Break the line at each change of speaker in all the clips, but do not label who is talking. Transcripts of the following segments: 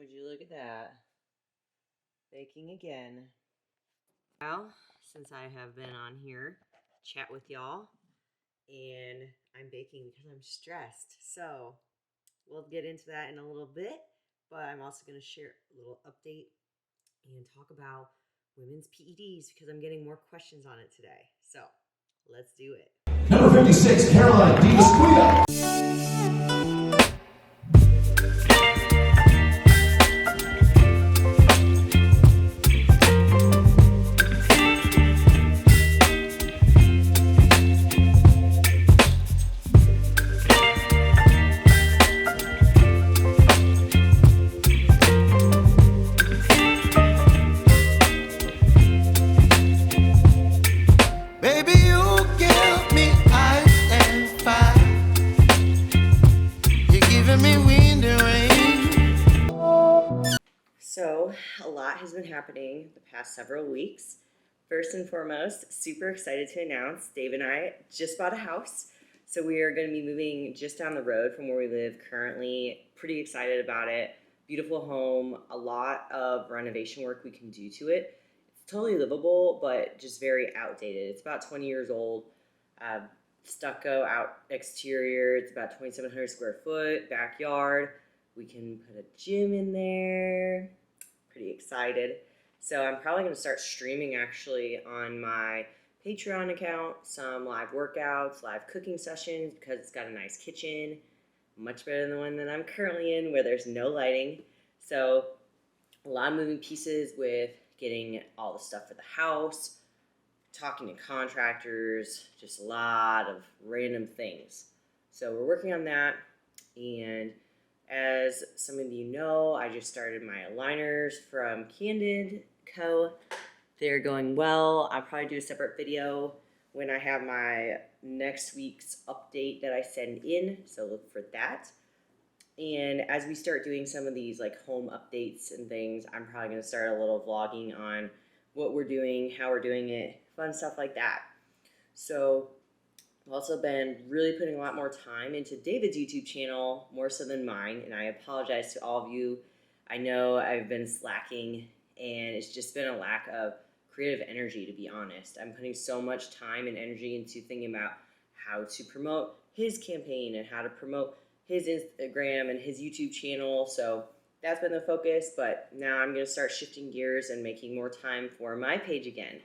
Would you look at that? Baking again. Well, since I have been on here, chat with y'all, and I'm baking because I'm stressed. So we'll get into that in a little bit, but I'm also going to share a little update and talk about women's PEDs because I'm getting more questions on it today. So let's do it.
Number 56, Caroline DeMesquita.
So a lot has been happening the past several weeks. First and foremost, super excited to announce Dave and I just bought a house. So we are going to be moving just down the road from where we live currently. Pretty excited about it. Beautiful home, a lot of renovation work we can do to it. It's totally livable, but just very outdated. It's about 20 years old. Stucco out exterior. It's about 2,700 square foot, backyard. We can put a gym in there. Pretty excited. So I'm probably going to start streaming actually on my Patreon account, some live workouts, live cooking sessions, because it's got a nice kitchen, much better than the one that I'm currently in where there's no lighting. So a lot of moving pieces with getting all the stuff for the house, talking to contractors, just a lot of random things. So we're working on that, and as some of you know, I just started my aligners from Candid Co. They're going well. I'll probably do a separate video when I have my next week's update that I send in, so look for that. And as we start doing some of these like home updates and things, I'm probably going to start a little vlogging on what we're doing, how we're doing it, fun stuff like that. So I've also been really putting a lot more time into David's YouTube channel, more so than mine, and I apologize to all of you. I know I've been slacking, and it's just been a lack of creative energy, to be honest. I'm putting so much time and energy into thinking about how to promote his campaign and how to promote his Instagram and his YouTube channel, so that's been the focus, but now I'm going to start shifting gears and making more time for my page again.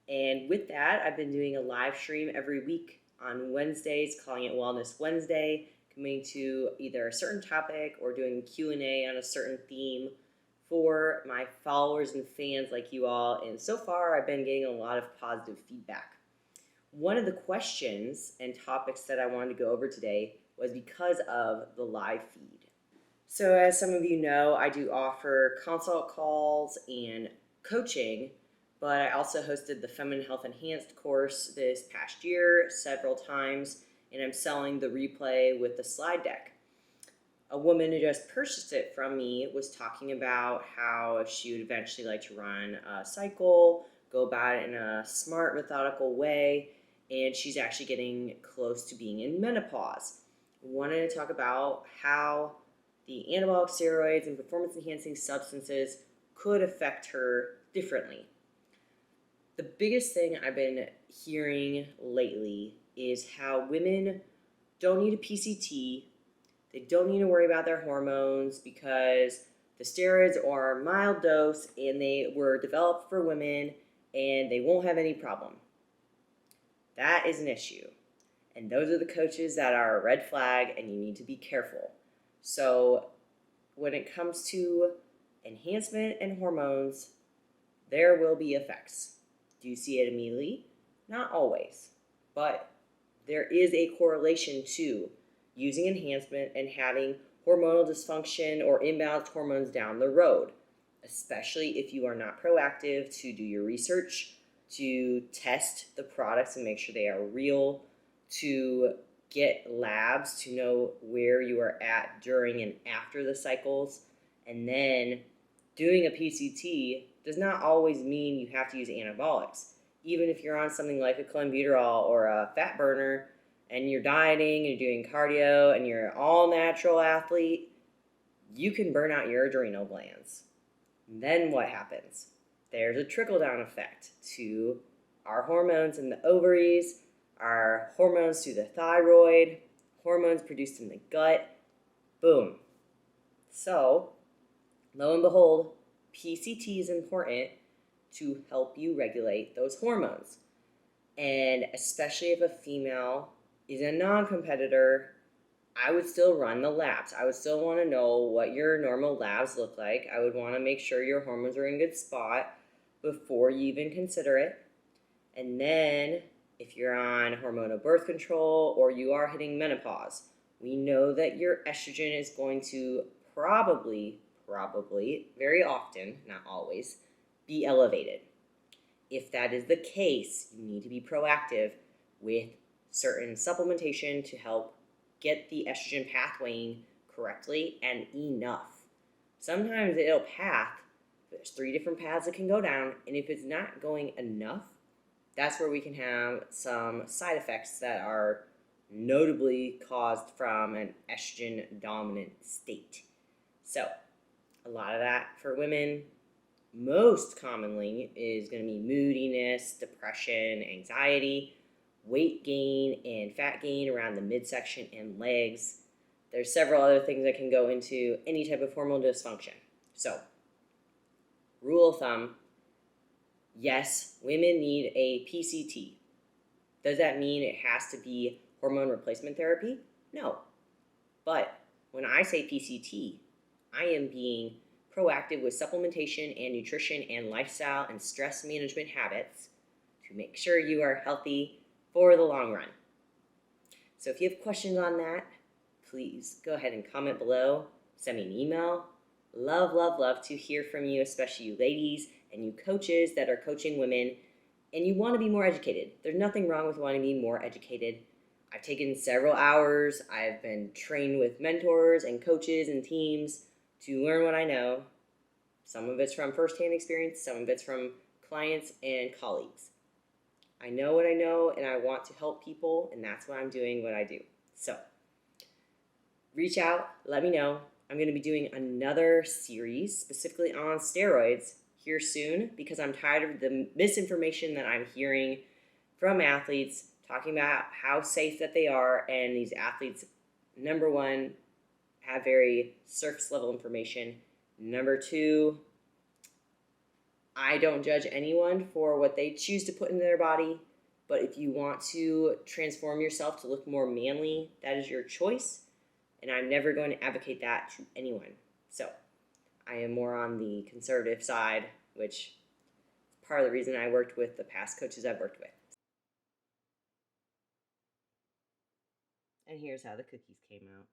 And with that, I've been doing a live stream every week on Wednesdays, calling it Wellness Wednesday, coming to either a certain topic or doing Q&A on a certain theme for my followers and fans like you all. And so far, I've been getting a lot of positive feedback. One of the questions and topics that I wanted to go over today was because of the live feed. So as some of you know, I do offer consult calls and coaching, but I also hosted the Feminine Health Enhanced course this past year several times, and I'm selling the replay with the slide deck. A woman who just purchased it from me was talking about how she would eventually like to run a cycle, go about it in a smart, methodical way, and she's actually getting close to being in menopause. Wanted to talk about how the anabolic steroids and performance-enhancing substances could affect her differently. The biggest thing I've been hearing lately is how women don't need a PCT, they don't need to worry about their hormones because the steroids are a mild dose and they were developed for women and they won't have any problem. That is an issue. And those are the coaches that are a red flag and you need to be careful. So when it comes to enhancement and hormones, there will be effects. Do you see it immediately? Not always, but there is a correlation to using enhancement and having hormonal dysfunction or imbalanced hormones down the road, especially if you are not proactive to do your research, to test the products and make sure they are real, to get labs to know where you are at during and after the cycles, and then doing a PCT does not always mean you have to use anabolics. Even if you're on something like a clenbuterol or a fat burner and you're dieting and you're doing cardio and you're an all natural athlete, you can burn out your adrenal glands. Then what happens? There's a trickle-down effect to our hormones in the ovaries, our hormones through the thyroid, hormones produced in the gut. Boom. So, lo and behold, PCT is important to help you regulate those hormones. And especially if a female is a non-competitor, I would still run the labs. I would still want to know what your normal labs look like. I would want to make sure your hormones are in good spot before you even consider it. And then if you're on hormonal birth control or you are hitting menopause, we know that your estrogen is going to probably, very often, not always, be elevated. If that is the case, you need to be proactive with certain supplementation to help get the estrogen pathwaying correctly and enough. Sometimes it'll path, there's 3 different paths it can go down, and if it's not going enough, that's where we can have some side effects that are notably caused from an estrogen dominant state. So, a lot of that for women, most commonly, is going to be moodiness, depression, anxiety, weight gain, and fat gain around the midsection and legs. There's several other things that can go into any type of hormonal dysfunction. So, rule of thumb, yes, women need a PCT. Does that mean it has to be hormone replacement therapy? No. But when I say PCT, I am being proactive with supplementation and nutrition and lifestyle and stress management habits to make sure you are healthy for the long run. So if you have questions on that, please go ahead and comment below. Send me an email. Love to hear from you, especially you ladies and you coaches that are coaching women and you want to be more educated. There's nothing wrong with wanting to be more educated. I've taken several hours. I've been trained with mentors and coaches and teams to learn what I know. Some of it's from firsthand experience, some of it's from clients and colleagues. I know what I know and I want to help people, and that's why I'm doing what I do. So, reach out, let me know. I'm going to be doing another series specifically on steroids here soon because I'm tired of the misinformation that I'm hearing from athletes talking about how safe that they are, and these athletes, number one, have very surface level information. Number two, I don't judge anyone for what they choose to put in their body, but if you want to transform yourself to look more manly, that is your choice, and I'm never going to advocate that to anyone. So I am more on the conservative side, which is part of the reason I worked with the past coaches I've worked with. And here's how the cookies came out.